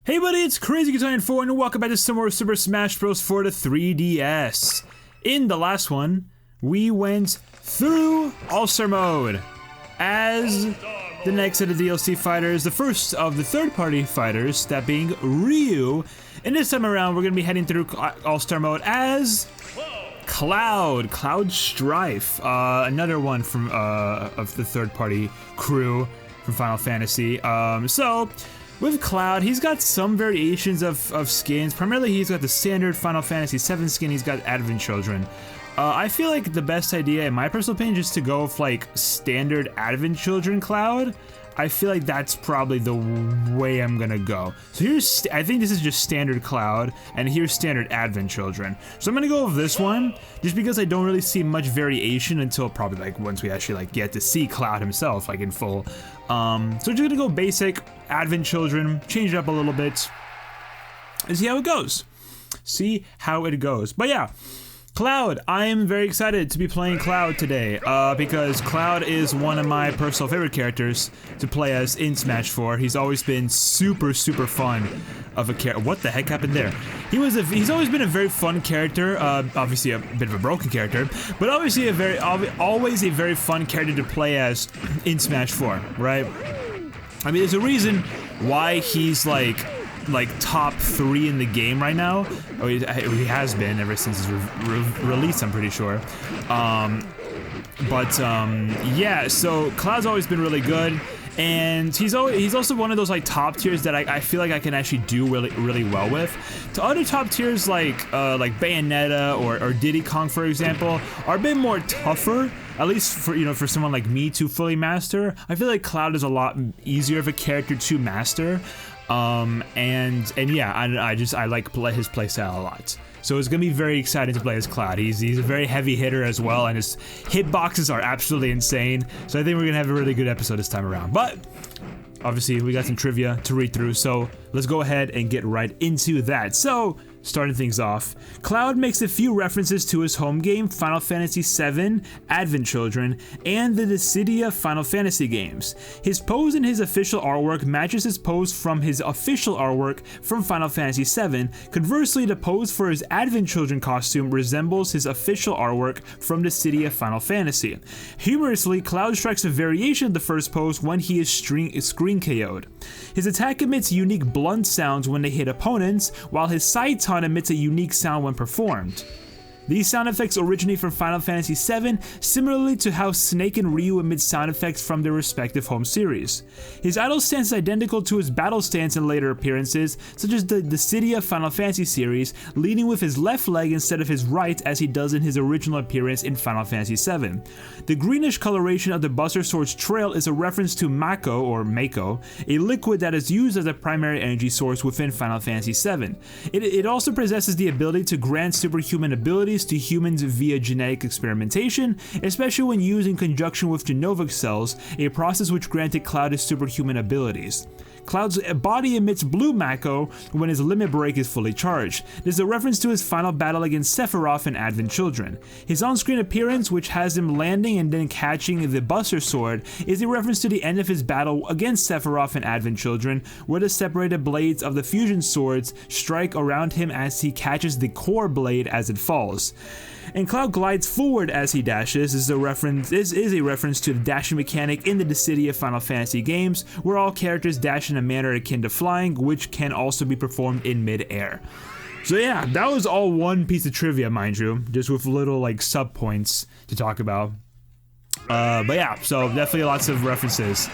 Hey buddy, it's Crazy Guitar 4 and welcome back to some more Super Smash Bros. For the 3DS. In the last one, we went through All-Star Mode as the next set of DLC fighters, the first of the third-party fighters, that being Ryu. And this time around, we're going to be heading through All-Star Mode as Cloud Strife, another one from of the third-party crew from Final Fantasy. With Cloud, he's got some variations of skins. Primarily, he's got the standard Final Fantasy VII skin. He's got Advent Children. I feel like the best idea, in my personal opinion, is to go with like standard Advent Children Cloud. I feel like that's probably the way I'm gonna go. So here's, I think this is just standard Cloud, and here's standard Advent Children. So I'm gonna go with this one, just because I don't really see much variation until probably like once we actually like get to see Cloud himself like in full. So just gonna go basic Advent Children, change it up a little bit, and see how it goes. But yeah. Cloud, I am very excited to be playing Cloud today, because Cloud is one of my personal favorite characters to play as in Smash 4. He's always been super fun of a character. What the heck happened there? He's always been a very fun character, obviously a bit of a broken character, but obviously always a very fun character to play as in Smash 4, right? I mean, there's a reason why he's like top 3 in the game right now. Oh, he has been ever since his release, I'm pretty sure. Yeah, so Cloud's always been really good, and he's also one of those like top tiers that I feel like I can actually do really well with. To other top tiers like Bayonetta or Diddy Kong, for example, are a bit more tougher. At least for someone like me to fully master. I feel like Cloud is a lot easier of a character to master. And yeah, I like his playstyle a lot. So it's gonna be very exciting to play as Cloud. He's a very heavy hitter as well, and his hitboxes are absolutely insane. So I think we're gonna have a really good episode this time around. But obviously we got some trivia to read through, so let's go ahead and get right into that. So, starting things off, Cloud makes a few references to his home game, Final Fantasy VII, Advent Children, and the Dissidia Final Fantasy games. His pose in his official artwork matches his pose from his official artwork from Final Fantasy VII. Conversely, the pose for his Advent Children costume resembles his official artwork from Dissidia Final Fantasy. Humorously, Cloud strikes a variation of the first pose when he is screen KO'd. His attack emits unique blunt sounds when they hit opponents, while his side taunt emits a unique sound when performed. These sound effects originate from Final Fantasy VII, similarly to how Snake and Ryu emit sound effects from their respective home series. His idle stance is identical to his battle stance in later appearances, such as the Dissidia Final Fantasy series, leading with his left leg instead of his right as he does in his original appearance in Final Fantasy VII. The greenish coloration of the Buster Sword's trail is a reference to Mako, a liquid that is used as a primary energy source within Final Fantasy VII. It also possesses the ability to grant superhuman abilities to humans via genetic experimentation, especially when used in conjunction with Genovic cells, a process which granted Cloud his superhuman abilities. Cloud's body emits blue Mako when his limit break is fully charged. This is a reference to his final battle against Sephiroth in Advent Children. His on-screen appearance, which has him landing and then catching the Buster Sword, is a reference to the end of his battle against Sephiroth in Advent Children, where the separated blades of the fusion swords strike around him as he catches the core blade as it falls. And Cloud glides forward as he dashes. This is a reference to the dashing mechanic in the Dissidia Final Fantasy games, where all characters dash in a manner akin to flying, which can also be performed in mid-air. So yeah, that was all one piece of trivia, mind you, just with little like sub-points to talk about. But yeah, so definitely lots of references.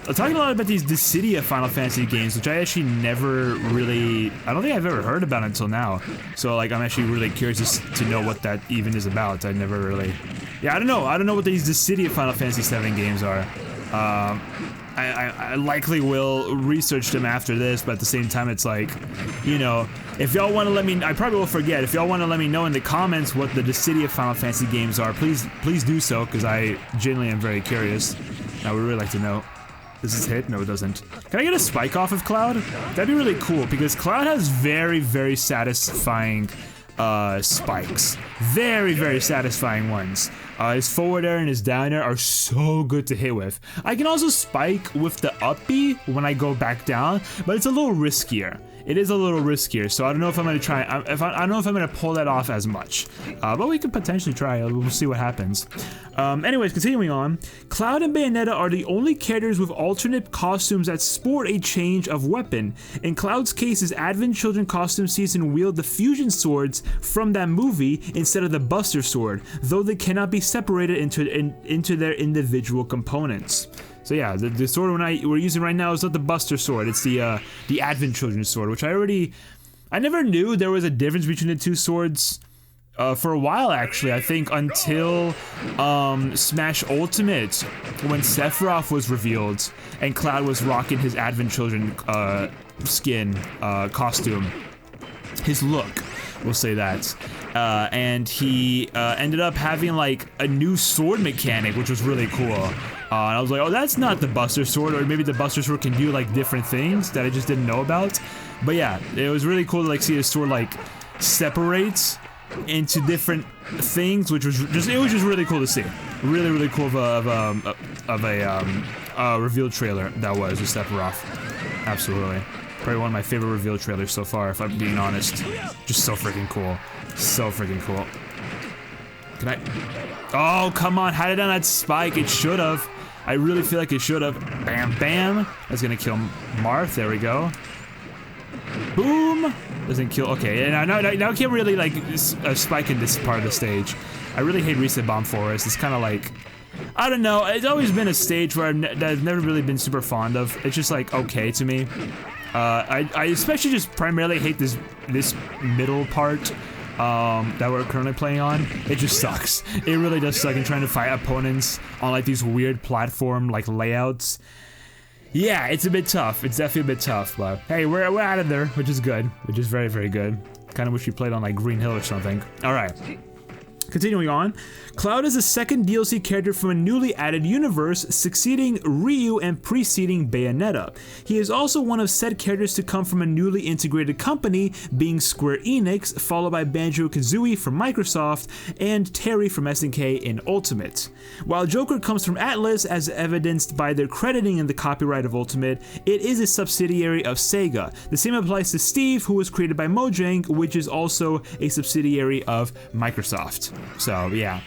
I'm talking a lot about these Dissidia Final Fantasy games, which I actually never really, I don't think I've ever heard about until now. So like, I'm actually really curious to know what that even is about. I never really, yeah, I don't know what these Dissidia Final Fantasy VII games are. I likely will research them after this, but at the same time, it's like, if y'all want to let me, I probably will forget. If y'all want to let me know in the comments what the Dissidia Final Fantasy games are, please do so, because I genuinely am very curious. I would really like to know. Does this hit? No, it doesn't. Can I get a spike off of Cloud? That'd be really cool, because Cloud has very satisfying spikes. Very satisfying ones. His forward air and his down air are so good to hit with. I can also spike with the up B when I go back down, but it's a little riskier. it is a little riskier. So I don't know if I'm gonna try. I don't know if I'm gonna pull that off as much. But we could potentially try. We'll see what happens. Anyways, continuing on, Cloud and Bayonetta are the only characters with alternate costumes that sport a change of weapon. In Cloud's case, his Advent Children costume sees him wield the fusion swords from that movie instead of the Buster Sword, though they cannot be separated into their individual components. So yeah, the sword we're using right now is not the Buster Sword, it's the Advent Children sword, which I never knew there was a difference between the two swords. For a while, actually, I think until Smash Ultimate, when Sephiroth was revealed and Cloud was rocking his Advent Children skin costume, his look, we'll say that, and he ended up having like a new sword mechanic, which was really cool. And I was like, oh, that's not the Buster Sword, or maybe the Buster Sword can do like different things that I just didn't know about. But yeah, it was really cool to like see his sword like separate into different things, which was just really cool to see. Really, really cool of a reveal trailer that was with Sephiroth. Absolutely. Probably one of my favorite reveal trailers so far, if I'm being honest. Just so freaking cool. So freaking cool. Can I? Oh, come on. Had it on that spike. It should have. I really feel like it should have. Bam, bam. That's gonna kill Marth. There we go. Boom! Doesn't kill. Okay, and now I can't really like spike in this part of the stage. I really hate Reset Bomb Forest. It's kind of like, I don't know. It's always been a stage where I've never really been super fond of. It's just like okay to me. I especially just primarily hate this middle part that we're currently playing on. It just sucks. It really does suck in trying to fight opponents on like these weird platform like layouts. Yeah, it's a bit tough. It's definitely a bit tough, but hey, we're out of there, which is good. Which is very, very good. Kind of wish we played on like Green Hill or something. All right. Continuing on, Cloud is the second DLC character from a newly added universe, succeeding Ryu and preceding Bayonetta. He is also one of said characters to come from a newly integrated company, being Square Enix, followed by Banjo-Kazooie from Microsoft, and Terry from SNK in Ultimate. While Joker comes from Atlas, as evidenced by their crediting in the copyright of Ultimate, it is a subsidiary of Sega. The same applies to Steve, who was created by Mojang, which is also a subsidiary of Microsoft. So yeah,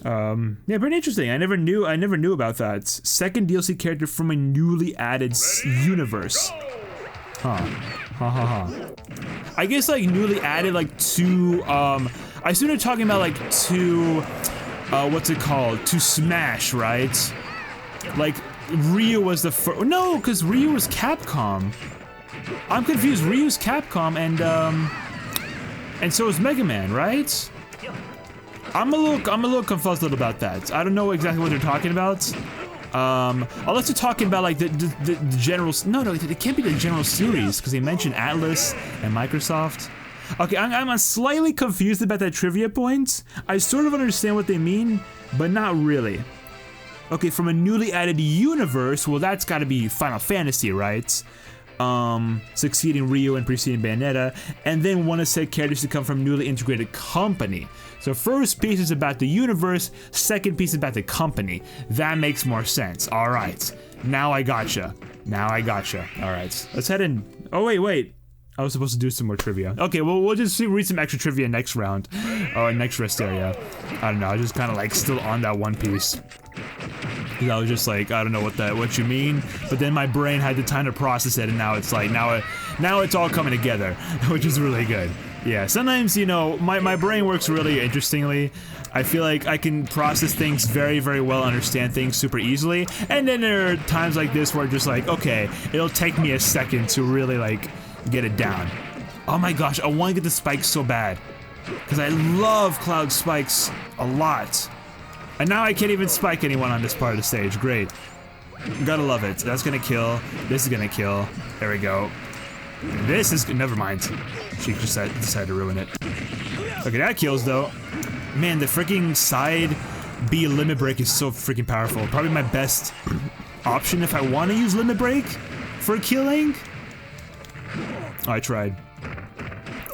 yeah, pretty interesting. I never knew about that. Second DLC character from a newly added universe. I guess like newly added like to I assume they're talking about like to what's it called? To Smash, right? Like Ryu was the first. No, because Ryu was Capcom. I'm confused. Ryu's Capcom and so is Mega Man, right? I'm a little confused about that. I don't know exactly what they're talking about. Unless they're talking about like the general. No, it can't be the general series because they mentioned Atlas and Microsoft. Okay, I'm slightly confused about that trivia point. I sort of understand what they mean, but not really. Okay, from a newly added universe, well, that's got to be Final Fantasy, right? Succeeding Ryu and preceding Bayonetta, and then one of said characters to come from newly integrated company. So first piece is about the universe, second piece is about the company. That makes more sense. All right, now I gotcha. All right, let's head in. Oh wait. I was supposed to do some more trivia. Okay, well, we'll just read some extra trivia next round. Or next rest area. I don't know, I was just kind of like still on that one piece. I was just like, I don't know what you mean, but then my brain had the time to process it, and now it's like, now it's all coming together, which is really good. Yeah, sometimes, you know, my brain works really interestingly. I feel like I can process things very, very well, understand things super easily, and then there are times like this where I'm just like, okay, it'll take me a second to really, like, get it down. Oh my gosh, I want to get the spikes so bad, because I love Cloud spikes a lot. And now I can't even spike anyone on this part of the stage. Great. Gotta love it. That's gonna kill. This is gonna kill. There we go. This is... Never mind. She just decided to ruin it. Okay, that kills, though. Man, the freaking side B limit break is so freaking powerful. Probably my best option if I want to use limit break for killing. Oh, I tried.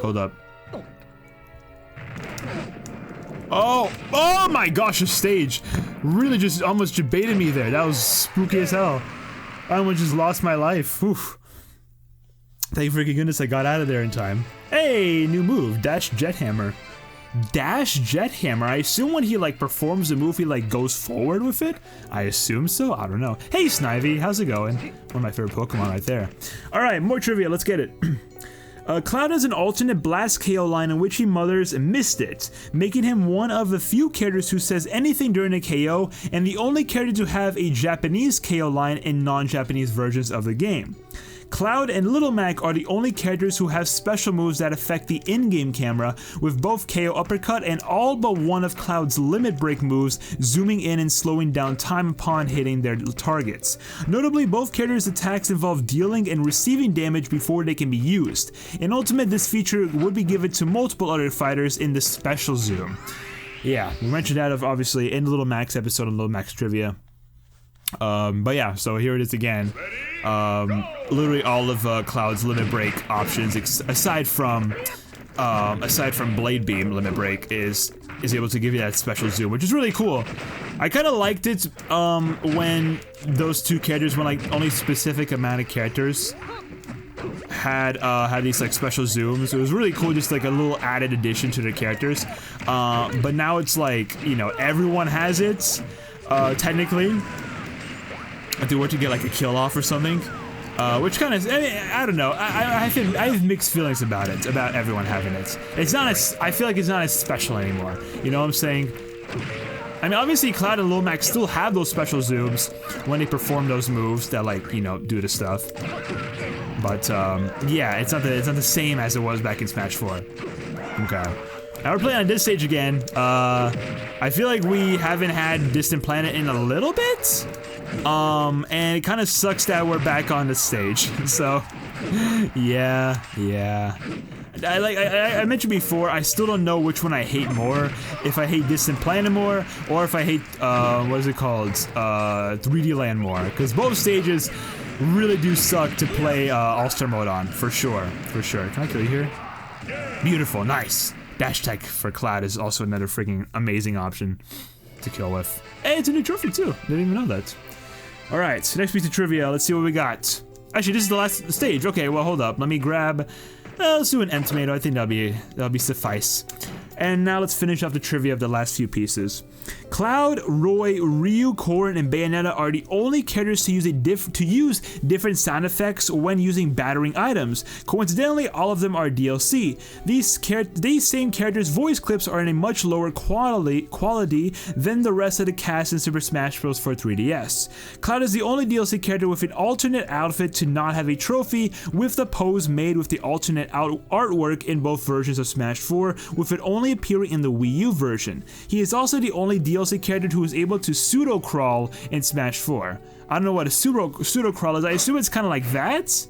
Hold up. Oh my gosh, the stage really just almost baited me there. That was spooky as hell. I almost just lost my life. Oof. Thank freaking goodness I got out of there in time. Hey, new move, Dash Jet Hammer. Dash Jet Hammer. I assume when he like performs the move, he like goes forward with it. I assume so. I don't know. Hey, Snivy, how's it going? One of my favorite Pokemon right there. All right, more trivia. Let's get it. Cloud has an alternate Blast KO line in which he mothers Missed It, making him one of the few characters who says anything during a KO, and the only character to have a Japanese KO line in non-Japanese versions of the game. Cloud and Little Mac are the only characters who have special moves that affect the in-game camera, with both KO Uppercut and all but one of Cloud's Limit Break moves zooming in and slowing down time upon hitting their targets. Notably, both characters' attacks involve dealing and receiving damage before they can be used. In Ultimate, this feature would be given to multiple other fighters in the Special Zoom. Yeah, we mentioned that obviously in the Little Max episode of Little Max Trivia. But yeah, so here it is again. Literally all of Cloud's Limit Break options, aside from Blade Beam Limit Break, is able to give you that special zoom, which is really cool. I kind of liked it when those two characters, when like only specific amount of characters had these like special zooms. It was really cool, just like a little added addition to their characters. But now it's like, you know, everyone has it, technically. If they were to get like a kill off or something, which kind of, I don't know. I have mixed feelings about it, about everyone having it. It's not as, I feel like it's not as special anymore. You know what I'm saying? I mean, obviously Cloud and Lil Max still have those special zooms when they perform those moves that, like, you know, do the stuff. But yeah, it's not the same as it was back in Smash 4. Okay. Now we're playing on this stage again. I feel like we haven't had Distant Planet in a little bit. And it kind of sucks that we're back on the stage. So, yeah. I mentioned before, I still don't know which one I hate more. If I hate Distant Planet more, or if I hate, what is it called? 3D Land more. Because both stages really do suck to play All-Star mode on, for sure. Can I kill you here? Beautiful, nice. Dash Tech for Cloud is also another freaking amazing option to kill with. Hey, it's a new trophy too. Didn't even know that. Alright, next piece of trivia. Let's see what we got. Actually, this is the last stage. Okay, well, hold up. Let me grab... let's do an M tomato. I think that'll be suffice. And now let's finish off the trivia of the last few pieces. Cloud, Roy, Ryu, Corrin, and Bayonetta are the only characters to use different sound effects when using battering items. Coincidentally, all of them are DLC. These same characters' voice clips are in a much lower quality than the rest of the cast in Super Smash Bros. For 3DS. Cloud is the only DLC character with an alternate outfit to not have a trophy, with the pose made with the alternate artwork in both versions of Smash 4, with it only appearing in the Wii U version. He is also the only DLC character who is able to pseudo-crawl in Smash 4. I don't know what a pseudo-crawl is. I assume it's kind of like that?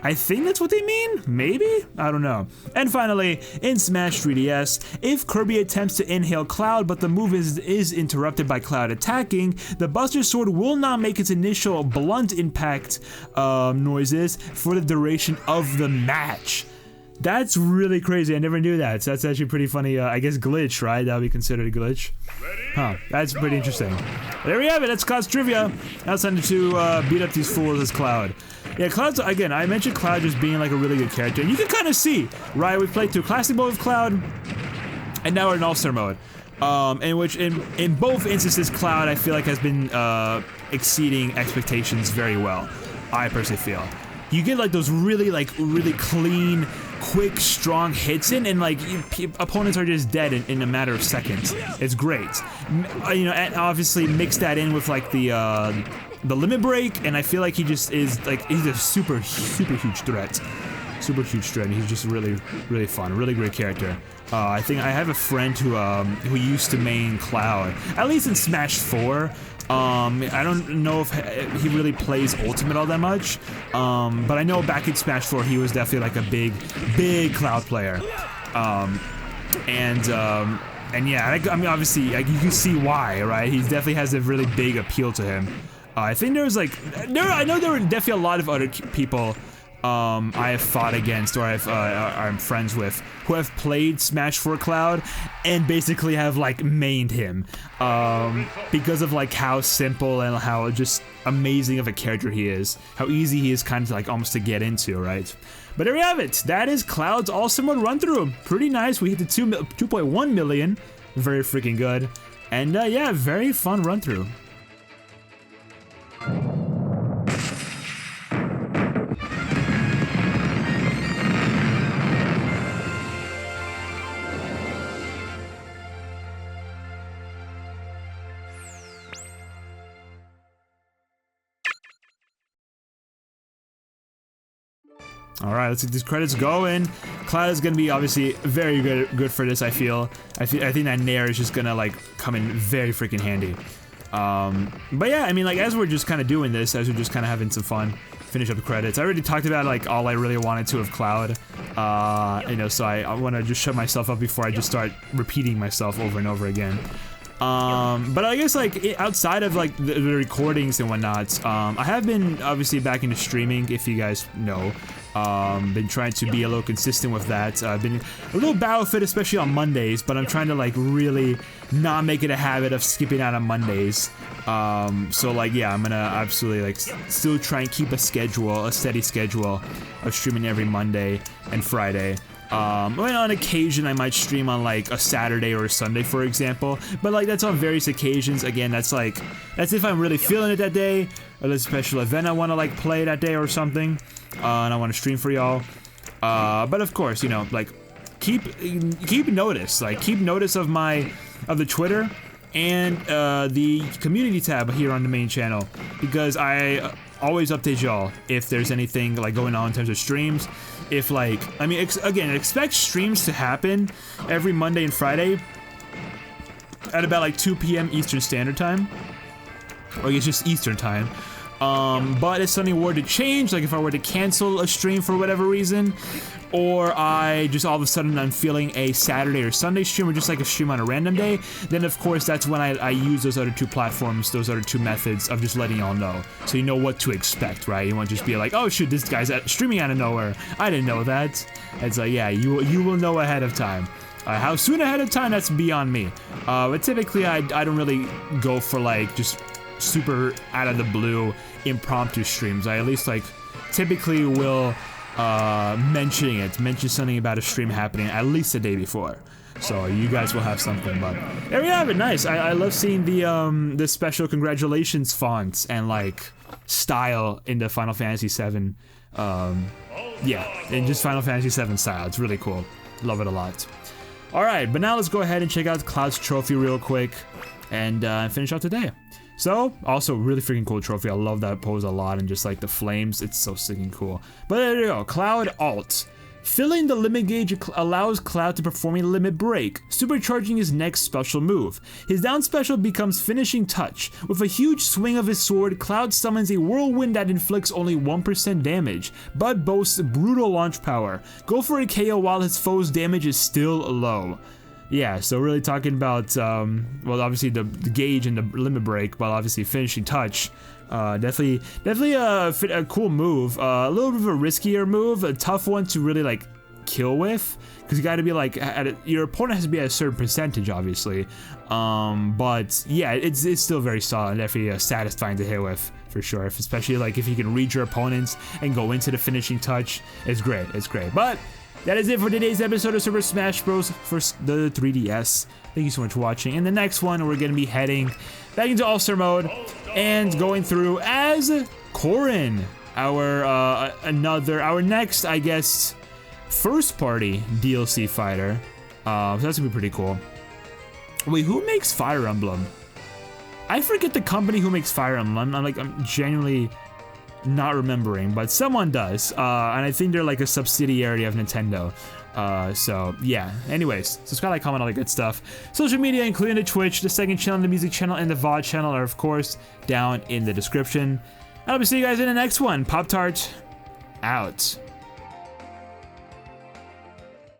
I think that's what they mean? Maybe? I don't know. And finally, in Smash 3DS, if Kirby attempts to inhale Cloud but the move is interrupted by Cloud attacking, the Buster Sword will not make its initial blunt impact noises for the duration of the match. That's really crazy. I never knew that. So that's actually pretty funny, I guess, glitch, right? That would be considered a glitch. Huh. That's pretty interesting. There we have it. That's Cloud's trivia. Now it's time to beat up these fools as Cloud. Yeah, Cloud's, again, I mentioned Cloud just being like a really good character. And you can kind of see, right? We played through Classic mode with Cloud, and now we're in All-Star mode. In which, in both instances, Cloud, I feel like, has been exceeding expectations very well. I personally feel. You get like those really clean, quick, strong hits in, and like opponents are just dead in a matter of seconds. It's great. You know, and obviously mix that in with like the limit break, and I feel like he just is like, he's a super huge threat. Super huge threat. He's just really fun, really great character. I think I have a friend who used to main Cloud, at least in Smash 4. I don't know if he really plays Ultimate all that much, but I know back in Smash 4 he was definitely like a big Cloud player, and yeah, I mean, obviously, like, you can see why, right? He definitely has a really big appeal to him. I think there was like, I know there were definitely a lot of other people I have fought against, or I'm friends with, who have played Smash 4 Cloud and basically have like mained him because of like how simple and how just amazing of a character he is, how easy he is kind of like almost to get into, right? But there we have it. That is Cloud's awesome mode run through. Pretty nice. We hit the 2.1 million. Very freaking good. And yeah, very fun run through. All right, let's get these credits going. Cloud is gonna be obviously very good for this. I think that Nair is just gonna like come in very freaking handy. But yeah, I mean, like as we're just kind of doing this, as we're just kind of having some fun, finish up the credits. I already talked about like all I really wanted to of Cloud. You know, so I want to just shut myself up before I just start repeating myself over and over again. But I guess like outside of like the recordings and whatnot, I have been obviously back into streaming, if you guys know. Been trying to be a little consistent with that. I've been a little Battlefield, especially on Mondays, but I'm trying to like really not make it a habit of skipping out on Mondays. So like yeah, I'm gonna absolutely like still try and keep a steady schedule of streaming every Monday and Friday. On occasion I might stream on like a Saturday or a Sunday, for example, but like that's on various occasions. Again, that's if I'm really feeling it that day, or there's a special event I want to like play that day or something, and I want to stream for y'all. But of course, you know, like keep notice of the Twitter and the community tab here on the main channel, because I always update y'all if there's anything like going on in terms of streams. If like, I mean, again, expect streams to happen every Monday and Friday at about like 2 p.m. Eastern Standard Time. Or it's just Eastern Time. But if something were to change, like if I were to cancel a stream for whatever reason, or I just all of a sudden I'm feeling a Saturday or Sunday stream, or just like a stream on a random day, then of course that's when I use those other two platforms, those other two methods of just letting y'all know, so you know what to expect, right? You won't just be like, oh shoot, this guy's streaming out of nowhere, I didn't know that. It's like, yeah, you will know ahead of time. How soon ahead of time, that's beyond me. But typically I don't really go for like just super out of the blue impromptu streams. I at least like typically will mention something about a stream happening at least the day before, so you guys will have something. But there we have it. Nice. I love seeing the special congratulations fonts and like style in the Final Fantasy VII. Yeah, in just Final Fantasy VII style. It's really cool. Love it a lot. All right, but now let's go ahead and check out Cloud's trophy real quick and finish out today. So, also really freaking cool trophy. I love that pose a lot, and just like the flames, it's so freaking cool. But there you go, Cloud Alt. Filling the limit gauge allows Cloud to perform a limit break, supercharging his next special move. His down special becomes Finishing Touch. With a huge swing of his sword, Cloud summons a whirlwind that inflicts only 1% damage, but boasts brutal launch power. Go for a KO while his foe's damage is still low. Yeah, so really talking about, well, obviously the gauge and the limit break, but obviously Finishing Touch. Definitely a cool move. A little bit of a riskier move, a tough one to really like kill with, because you got to be like your opponent has to be at a certain percentage, obviously. But yeah, it's still very solid, definitely satisfying to hit with for sure. Especially like if you can read your opponents and go into the Finishing Touch, it's great. It's great. But that is it for today's episode of Super Smash Bros. For the 3DS. Thank you so much for watching. In the next one, we're going to be heading back into All-Star mode and going through as Corrin, our next, I guess, first-party DLC fighter. So that's gonna be pretty cool. Wait, who makes Fire Emblem? I forget the company who makes Fire Emblem. I'm genuinely not remembering, but someone does, and I think they're like a subsidiary of Nintendo. So yeah, anyways, subscribe, like, comment, all that good stuff. Social media, including the Twitch, the second channel, the music channel, and the VOD channel are of course down in the description. And I'll see you guys in the next one. Pop-Tart out.